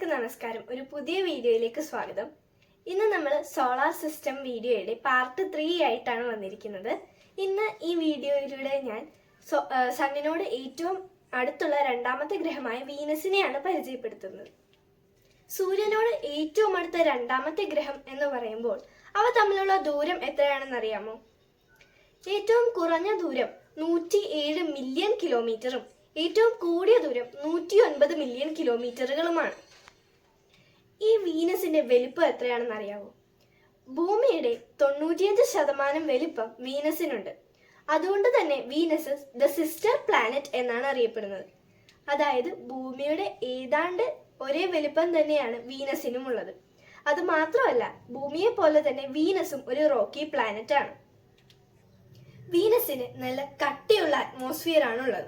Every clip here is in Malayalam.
എല്ലാവർക്കും നമസ്കാരം. ഒരു പുതിയ വീഡിയോയിലേക്ക് സ്വാഗതം. ഇന്ന് നമ്മൾ സോളാർ സിസ്റ്റം വീഡിയോയുടെ പാർട്ട് 3 ആയിട്ടാണ് വന്നിരിക്കുന്നത്. ഇന്ന് ഈ വീഡിയോയിലൂടെ ഞാൻ സണ്ണിനോട് ഏറ്റവും അടുത്തുള്ള രണ്ടാമത്തെ ഗ്രഹമായ വീനസിനെയാണ് പരിചയപ്പെടുത്തുന്നത്. സൂര്യനോട് ഏറ്റവും അടുത്ത രണ്ടാമത്തെ ഗ്രഹം എന്ന് പറയുമ്പോൾ അവ തമ്മിലുള്ള ദൂരം എത്രയാണെന്ന് അറിയാമോ? ഏറ്റവും കുറഞ്ഞ ദൂരം 107 മില്യൺ കിലോമീറ്ററും ഏറ്റവും കൂടിയ ദൂരം 109 മില്യൺ കിലോമീറ്ററുകളുമാണ്. ഈ വീനസിന്റെ വലിപ്പം എത്രയാണെന്ന് അറിയാമോ? ഭൂമിയുടെ 95% വലിപ്പം വീനസിനുണ്ട്. അതുകൊണ്ട് തന്നെ വീനസ് ദ സിസ്റ്റർ പ്ലാനറ്റ് എന്നാണ് അറിയപ്പെടുന്നത്. അതായത് ഭൂമിയുടെ ഏതാണ്ട് ഒരേ വലിപ്പം തന്നെയാണ് വീനസിനും ഉള്ളത്. അത് മാത്രമല്ല, ഭൂമിയെ പോലെ തന്നെ വീനസും ഒരു റോക്കി പ്ലാനറ്റ് ആണ്. വീനസിന് നല്ല കട്ടിയുള്ള അറ്റ്മോസ്ഫിയർ ആണുള്ളത്.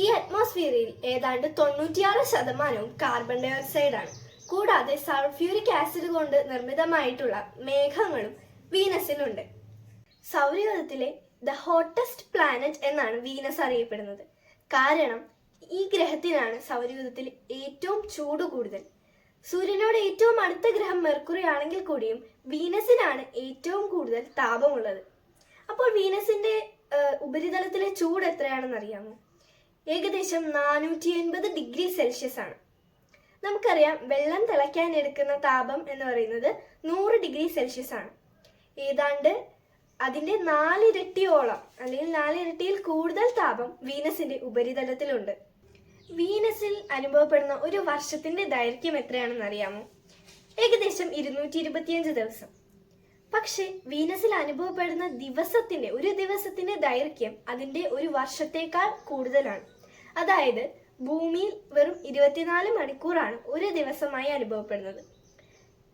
ഈ അറ്റ്മോസ്ഫിയറിൽ ഏതാണ്ട് 96% കാർബൺ ഡൈ ഓക്സൈഡ് ആണ്. കൂടാതെ സൾഫ്യൂരിക് ആസിഡ് കൊണ്ട് നിർമ്മിതമായിട്ടുള്ള മേഘങ്ങളും വീനസിനുണ്ട്. സൗരയൂഥത്തിലെ ദ ഹോട്ടസ്റ്റ് പ്ലാനറ്റ് എന്നാണ് വീനസ് അറിയപ്പെടുന്നത്. കാരണം ഈ ഗ്രഹത്തിനാണ് സൗരയൂഥത്തിൽ ഏറ്റവും ചൂട് കൂടുതൽ. സൂര്യനോട് ഏറ്റവും അടുത്ത ഗ്രഹം മെർക്കുറി ആണെങ്കിൽ കൂടിയും വീനസിനാണ് ഏറ്റവും കൂടുതൽ താപമുള്ളത്. അപ്പോൾ വീനസിന്റെ ഉപരിതലത്തിലെ ചൂട് എത്രയാണെന്ന് അറിയാമോ? ഏകദേശം 480 ഡിഗ്രി സെൽഷ്യസ് ആണ്. നമുക്കറിയാം, വെള്ളം തിളയ്ക്കാൻ എടുക്കുന്ന താപം എന്ന് പറയുന്നത് 100 ഡിഗ്രി സെൽഷ്യസ് ആണ്. ഏതാണ്ട് അതിന്റെ 4 ഇരട്ടിയോളം അല്ലെങ്കിൽ 4 ഇരട്ടിയിൽ കൂടുതൽ താപം വീനസിന്റെ ഉപരിതലത്തിലുണ്ട്. വീനസിൽ അനുഭവപ്പെടുന്ന ഒരു വർഷത്തിന്റെ ദൈർഘ്യം എത്രയാണെന്ന് അറിയാമോ? ഏകദേശം 225 ദിവസം. പക്ഷെ വീനസിൽ അനുഭവപ്പെടുന്ന ഒരു ദിവസത്തിന്റെ ദൈർഘ്യം അതിന്റെ ഒരു വർഷത്തേക്കാൾ കൂടുതലാണ്. അതായത് ഭൂമിയിൽ വെറും 24 മണിക്കൂറാണ് ഒരു ദിവസമായി അനുഭവപ്പെടുന്നത്.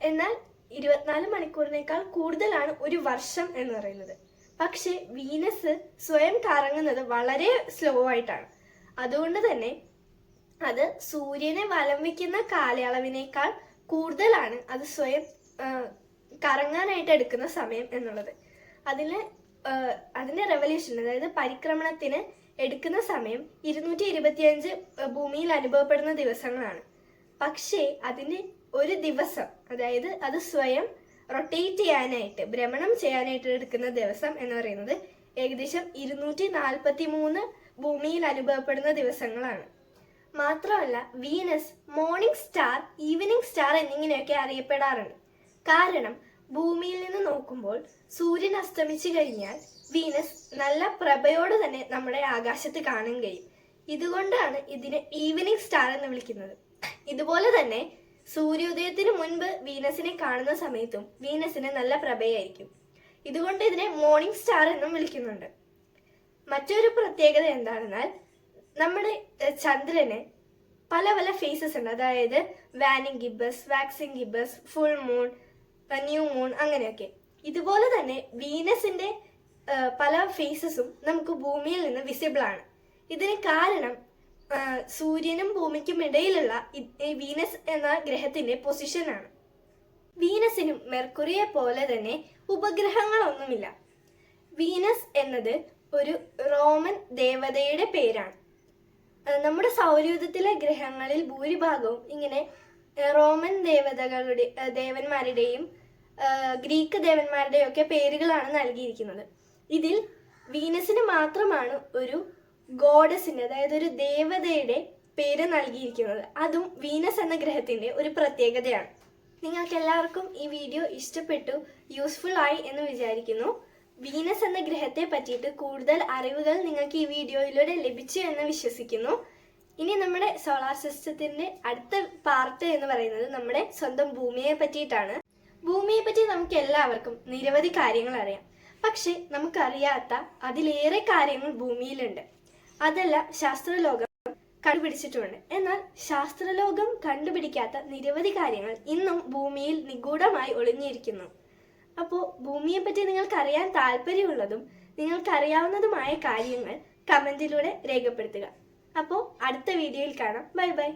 എന്നാൽ 24 മണിക്കൂറിനേക്കാൾ കൂടുതലാണ് ഒരു വർഷം എന്ന് പറയുന്നത്. പക്ഷെ വീനസ് സ്വയം കറങ്ങുന്നത് വളരെ സ്ലോ ആയിട്ടാണ്. അതുകൊണ്ട് തന്നെ അത് സൂര്യനെ വലം വയ്ക്കുന്ന കാലയളവിനേക്കാൾ കൂടുതലാണ് അത് സ്വയം കറങ്ങാനായിട്ട് എടുക്കുന്ന സമയം എന്നുള്ളത്. അതിന്റെ റെവല്യൂഷൻ, അതായത് പരിക്രമണത്തിന് എടുക്കുന്ന സമയം 225 ഭൂമിയിൽ അനുഭവപ്പെടുന്ന ദിവസങ്ങളാണ്. പക്ഷേ അതിന്റെ ഒരു ദിവസം, അതായത് അത് സ്വയം റൊട്ടേറ്റ് ചെയ്യാനായിട്ട്, ഭ്രമണം ചെയ്യാനായിട്ട് എടുക്കുന്ന ദിവസം എന്ന് പറയുന്നത് ഏകദേശം 243 ഭൂമിയിൽ അനുഭവപ്പെടുന്ന ദിവസങ്ങളാണ്. മാത്രമല്ല, Venus morning star, evening star എന്നിങ്ങനെയൊക്കെ അറിയപ്പെടാറുണ്ട്. കാരണം ഭൂമിയിൽ നിന്ന് നോക്കുമ്പോൾ സൂര്യൻ അസ്തമിച്ചു കഴിഞ്ഞാൽ വീനസ് നല്ല പ്രഭയോടെ തന്നെ നമ്മുടെ ആകാശത്ത് കാണാൻ കഴിയും. ഇതുകൊണ്ടാണ് ഇതിനെ ഈവനിങ് സ്റ്റാർ എന്ന് വിളിക്കുന്നത്. ഇതുപോലെ തന്നെ സൂര്യോദയത്തിന് മുൻപ് വീനസിനെ കാണുന്ന സമയത്തും വീനസിന് നല്ല പ്രഭയായിരിക്കും. ഇതുകൊണ്ട് ഇതിനെ മോർണിംഗ് സ്റ്റാർ എന്നും വിളിക്കുന്നുണ്ട്. മറ്റൊരു പ്രത്യേകത എന്താണെന്നാൽ, നമ്മുടെ ചന്ദ്രന് പല പല ഫേസസ് ഉണ്ട്. അതായത് waning gibbous, waxing gibbous, full moon, new moon, അങ്ങനെയൊക്കെ. ഇതുപോലെ തന്നെ വീനസിന്റെ പല ഫേസസും നമുക്ക് ഭൂമിയിൽ നിന്ന് വിസിബിൾ ആണ്. ഇതിന് കാരണം സൂര്യനും ഭൂമിക്കും ഇടയിലുള്ള വീനസ് എന്ന ഗ്രഹത്തിന്റെ പൊസിഷനാണ്. വീനസിനും മെർക്കുറിയെ പോലെ തന്നെ ഉപഗ്രഹങ്ങളൊന്നുമില്ല. വീനസ് എന്നത് ഒരു റോമൻ ദേവതയുടെ പേരാണ്. നമ്മുടെ സൗരയൂഥത്തിലെ ഗ്രഹങ്ങളിൽ ഭൂരിഭാഗവും ഇങ്ങനെ റോമൻ ദേവന്മാരുടെയും ഗ്രീക്ക് ദേവന്മാരുടെയും ഒക്കെ പേരുകളാണ് നൽകിയിരിക്കുന്നത്. ഇതിൽ വീനസിന് മാത്രമാണ് ഒരു ഗോഡസിന്റെ, അതായത് ഒരു ദേവതയുടെ പേര് നൽകിയിരിക്കുന്നത്. അതും വീനസ് എന്ന ഗ്രഹത്തിന്റെ ഒരു പ്രത്യേകതയാണ്. നിങ്ങൾക്ക് എല്ലാവർക്കും ഈ വീഡിയോ ഇഷ്ടപ്പെട്ടു, യൂസ്ഫുൾ ആയി എന്ന് വിചാരിക്കുന്നു. വീനസ് എന്ന ഗ്രഹത്തെ പറ്റിയിട്ട് കൂടുതൽ അറിവുകൾ നിങ്ങൾക്ക് ഈ വീഡിയോയിലൂടെ ലഭിച്ചു എന്ന് വിശ്വസിക്കുന്നു. ഇനി നമ്മുടെ സോളാർ സിസ്റ്റത്തിന്റെ അടുത്ത പാർട്ട് എന്ന് പറയുന്നത് നമ്മുടെ സ്വന്തം ഭൂമിയെ പറ്റിയിട്ടാണ്. ഭൂമിയെ പറ്റി നമുക്ക് എല്ലാവർക്കും നിരവധി കാര്യങ്ങൾ അറിയാം. പക്ഷെ നമുക്കറിയാത്ത അതിലേറെ കാര്യങ്ങൾ ഭൂമിയിലുണ്ട്. അതെല്ലാം ശാസ്ത്രലോകം കണ്ടുപിടിച്ചിട്ടുണ്ട്. എന്നാൽ ശാസ്ത്രലോകം കണ്ടുപിടിക്കാത്ത നിരവധി കാര്യങ്ങൾ ഇന്നും ഭൂമിയിൽ നിഗൂഢമായി ഒളിഞ്ഞിരിക്കുന്നു. അപ്പോൾ ഭൂമിയെ പറ്റി നിങ്ങൾക്ക് അറിയാൻ താല്പര്യമുള്ളതും നിങ്ങൾക്കറിയാവുന്നതുമായ കാര്യങ്ങൾ കമന്റിലൂടെ രേഖപ്പെടുത്തുക. അപ്പോൾ അടുത്ത വീഡിയോയിൽ കാണാം. Bye bye.